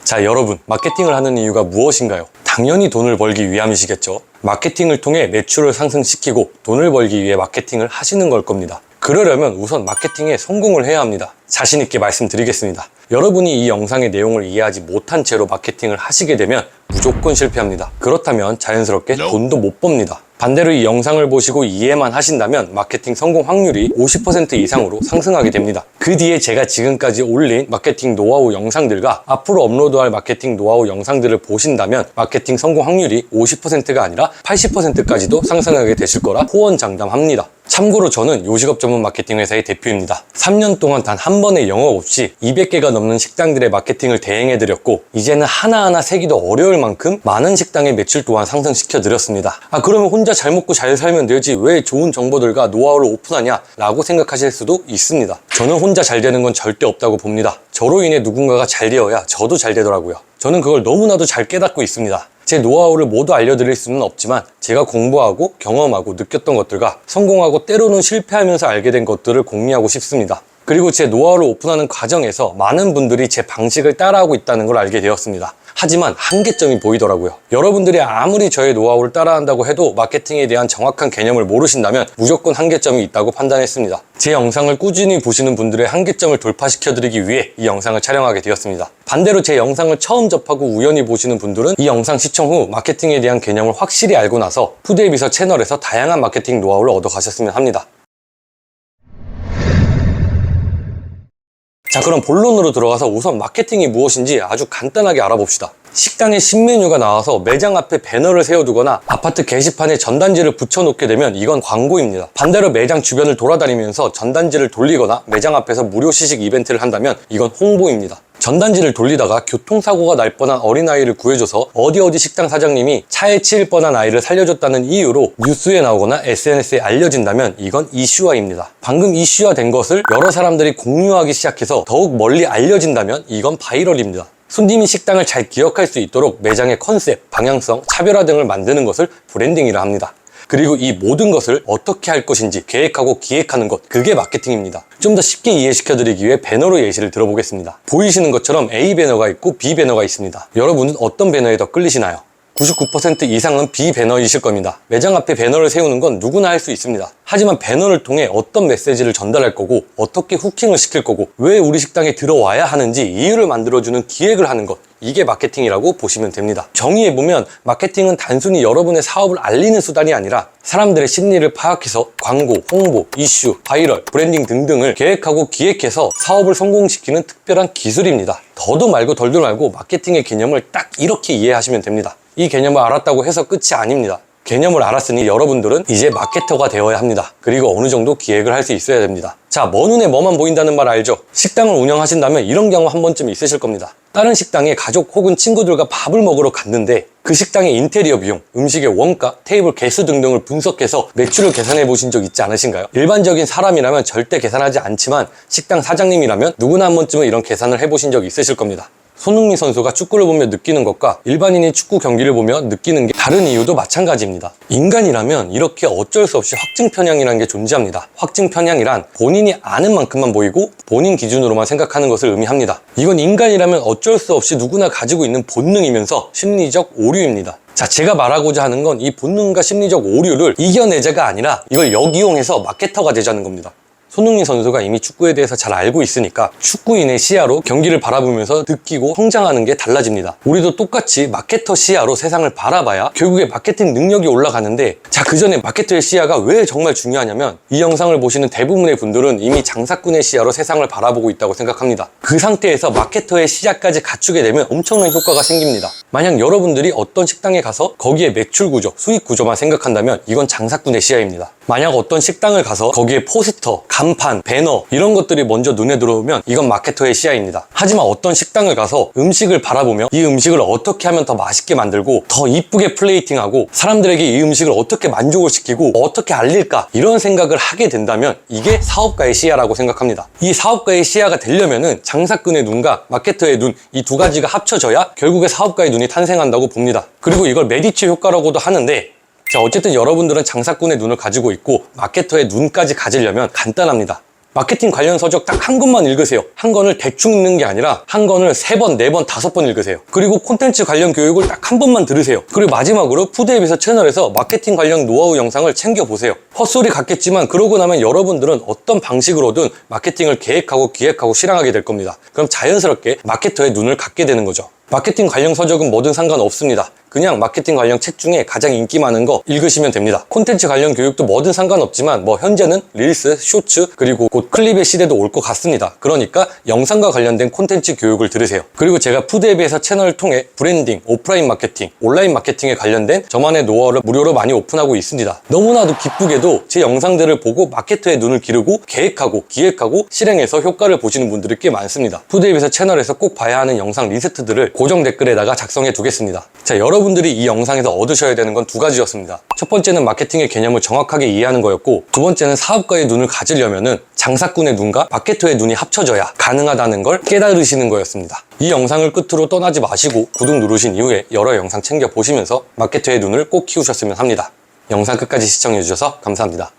자, 여러분, 마케팅을 하는 이유가 무엇인가요? 당연히 돈을 벌기 위함이시겠죠. 마케팅을 통해 매출을 상승시키고 돈을 벌기 위해 마케팅을 하시는 걸 겁니다. 그러려면 우선 마케팅에 성공을 해야 합니다. 자신 있게 말씀드리겠습니다. 여러분이 이 영상의 내용을 이해하지 못한 채로 마케팅을 하시게 되면 무조건 실패합니다. 그렇다면 자연스럽게 돈도 못 법니다. 반대로 이 영상을 보시고 이해만 하신다면 마케팅 성공 확률이 50% 이상으로 상승하게 됩니다. 그 뒤에 제가 지금까지 올린 마케팅 노하우 영상들과 앞으로 업로드할 마케팅 노하우 영상들을 보신다면 마케팅 성공 확률이 50%가 아니라 80%까지도 상승하게 되실 거라 호언장담합니다. 참고로 저는 요식업 전문 마케팅 회사의 대표입니다. 3년 동안 단 한 번의 영업 없이 200개가 넘는 식당들의 마케팅을 대행해드렸고 이제는 하나하나 세기도 어려울 만큼 많은 식당의 매출 또한 상승시켜드렸습니다. 그러면 혼자 잘 먹고 잘 살면 되지 왜 좋은 정보들과 노하우를 오픈하냐 라고 생각하실 수도 있습니다. 저는 혼자 잘 되는 건 절대 없다고 봅니다. 저로 인해 누군가가 잘 되어야 저도 잘 되더라고요. 저는 그걸 너무나도 잘 깨닫고 있습니다. 제 노하우를 모두 알려드릴 수는 없지만 제가 공부하고 경험하고 느꼈던 것들과 성공하고 때로는 실패하면서 알게 된 것들을 공유하고 싶습니다. 그리고 제 노하우를 오픈하는 과정에서 많은 분들이 제 방식을 따라하고 있다는 걸 알게 되었습니다. 하지만 한계점이 보이더라고요. 여러분들이 아무리 저의 노하우를 따라한다고 해도 마케팅에 대한 정확한 개념을 모르신다면 무조건 한계점이 있다고 판단했습니다. 제 영상을 꾸준히 보시는 분들의 한계점을 돌파시켜드리기 위해 이 영상을 촬영하게 되었습니다. 반대로 제 영상을 처음 접하고 우연히 보시는 분들은 이 영상 시청 후 마케팅에 대한 개념을 확실히 알고 나서 푸드에비서 채널에서 다양한 마케팅 노하우를 얻어 가셨으면 합니다. 자, 그럼 본론으로 들어가서 우선 마케팅이 무엇인지 아주 간단하게 알아봅시다. 식당에 신메뉴가 나와서 매장 앞에 배너를 세워두거나 아파트 게시판에 전단지를 붙여놓게 되면 이건 광고입니다. 반대로 매장 주변을 돌아다니면서 전단지를 돌리거나 매장 앞에서 무료 시식 이벤트를 한다면 이건 홍보입니다. 전단지를 돌리다가 교통사고가 날 뻔한 어린아이를 구해줘서 어디 식당 사장님이 차에 치일 뻔한 아이를 살려줬다는 이유로 뉴스에 나오거나 SNS에 알려진다면 이건 이슈화입니다. 방금 이슈화된 것을 여러 사람들이 공유하기 시작해서 더욱 멀리 알려진다면 이건 바이럴입니다. 손님이 식당을 잘 기억할 수 있도록 매장의 컨셉, 방향성, 차별화 등을 만드는 것을 브랜딩이라 합니다. 그리고 이 모든 것을 어떻게 할 것인지 계획하고 기획하는 것, 그게 마케팅입니다. 좀 더 쉽게 이해시켜드리기 위해 배너로 예시를 들어보겠습니다. 보이시는 것처럼 A 배너가 있고 B 배너가 있습니다. 여러분은 어떤 배너에 더 끌리시나요? 99% 이상은 B 배너이실 겁니다. 매장 앞에 배너를 세우는 건 누구나 할 수 있습니다. 하지만 배너를 통해 어떤 메시지를 전달할 거고 어떻게 후킹을 시킬 거고 왜 우리 식당에 들어와야 하는지 이유를 만들어주는 기획을 하는 것, 이게 마케팅이라고 보시면 됩니다. 정의해보면 마케팅은 단순히 여러분의 사업을 알리는 수단이 아니라 사람들의 심리를 파악해서 광고, 홍보, 이슈, 바이럴, 브랜딩 등등을 계획하고 기획해서 사업을 성공시키는 특별한 기술입니다. 더도 말고 덜도 말고 마케팅의 개념을 딱 이렇게 이해하시면 됩니다. 이 개념을 알았다고 해서 끝이 아닙니다. 개념을 알았으니 여러분들은 이제 마케터가 되어야 합니다. 그리고 어느 정도 기획을 할 수 있어야 됩니다. 자, 먼 눈에 뭐만 보인다는 말 알죠? 식당을 운영하신다면 이런 경우 한 번쯤 있으실 겁니다. 다른 식당에 가족 혹은 친구들과 밥을 먹으러 갔는데 그 식당의 인테리어 비용, 음식의 원가, 테이블 개수 등등을 분석해서 매출을 계산해 보신 적 있지 않으신가요? 일반적인 사람이라면 절대 계산하지 않지만 식당 사장님이라면 누구나 한 번쯤은 이런 계산을 해보신 적 있으실 겁니다. 손흥민 선수가 축구를 보며 느끼는 것과 일반인이 축구 경기를 보며 느끼는 게 다른 이유도 마찬가지입니다. 인간이라면 이렇게 어쩔 수 없이 확증 편향이라는 게 존재합니다. 확증 편향이란 본인이 아는 만큼만 보이고 본인 기준으로만 생각하는 것을 의미합니다. 이건 인간이라면 어쩔 수 없이 누구나 가지고 있는 본능이면서 심리적 오류입니다. 자, 제가 말하고자 하는 건 이 본능과 심리적 오류를 이겨내자가 아니라 이걸 역이용해서 마케터가 되자는 겁니다. 손흥민 선수가 이미 축구에 대해서 잘 알고 있으니까 축구인의 시야로 경기를 바라보면서 느끼고 성장하는 게 달라집니다. 우리도 똑같이 마케터 시야로 세상을 바라봐야 결국에 마케팅 능력이 올라가는데, 자, 그 전에 마케터의 시야가 왜 정말 중요하냐면 이 영상을 보시는 대부분의 분들은 이미 장사꾼의 시야로 세상을 바라보고 있다고 생각합니다. 그 상태에서 마케터의 시야까지 갖추게 되면 엄청난 효과가 생깁니다. 만약 여러분들이 어떤 식당에 가서 거기에 매출 구조, 수익 구조만 생각한다면 이건 장사꾼의 시야입니다. 만약 어떤 식당을 가서 거기에 포스터, 간판, 배너 이런 것들이 먼저 눈에 들어오면 이건 마케터의 시야입니다. 하지만 어떤 식당을 가서 음식을 바라보며 이 음식을 어떻게 하면 더 맛있게 만들고 더 이쁘게 플레이팅하고 사람들에게 이 음식을 어떻게 만족을 시키고 어떻게 알릴까, 이런 생각을 하게 된다면 이게 사업가의 시야라고 생각합니다. 이 사업가의 시야가 되려면은 장사꾼의 눈과 마케터의 눈, 이 두 가지가 합쳐져야 결국에 사업가의 눈이 탄생한다고 봅니다. 그리고 이걸 메디치 효과라고도 하는데, 자, 어쨌든 여러분들은 장사꾼의 눈을 가지고 있고 마케터의 눈까지 가지려면 간단합니다. 마케팅 관련 서적 딱 한 권만 읽으세요. 한 권을 대충 읽는 게 아니라 한 권을 3번, 4번, 5번 읽으세요. 그리고 콘텐츠 관련 교육을 딱 한 번만 들으세요. 그리고 마지막으로 푸드앱에서 채널에서 마케팅 관련 노하우 영상을 챙겨보세요. 헛소리 같겠지만 그러고 나면 여러분들은 어떤 방식으로든 마케팅을 계획하고 기획하고 실행하게 될 겁니다. 그럼 자연스럽게 마케터의 눈을 갖게 되는 거죠. 마케팅 관련 서적은 뭐든 상관없습니다. 그냥 마케팅 관련 책 중에 가장 인기 많은 거 읽으시면 됩니다. 콘텐츠 관련 교육도 뭐든 상관없지만 현재는 릴스, 쇼츠, 그리고 곧 클립의 시대도 올 것 같습니다. 그러니까 영상과 관련된 콘텐츠 교육을 들으세요. 그리고 제가 푸드앱에서 채널을 통해 브랜딩, 오프라인 마케팅, 온라인 마케팅에 관련된 저만의 노하우를 무료로 많이 오픈하고 있습니다. 너무나도 기쁘게도 제 영상들을 보고 마케터의 눈을 기르고 계획하고 기획하고 실행해서 효과를 보시는 분들이 꽤 많습니다. 푸드앱에서 채널에서 꼭 봐야 하는 영상 리스트들을 고정 댓글에다가 작성해 두겠습니다. 자, 여러분들이 이 영상에서 얻으셔야 되는 건 2가지였습니다. 첫 번째는 마케팅의 개념을 정확하게 이해하는 거였고, 두 번째는 사업가의 눈을 가지려면은 장사꾼의 눈과 마케터의 눈이 합쳐져야 가능하다는 걸 깨달으시는 거였습니다. 이 영상을 끝으로 떠나지 마시고 구독 누르신 이후에 여러 영상 챙겨 보시면서 마케터의 눈을 꼭 키우셨으면 합니다. 영상 끝까지 시청해 주셔서 감사합니다.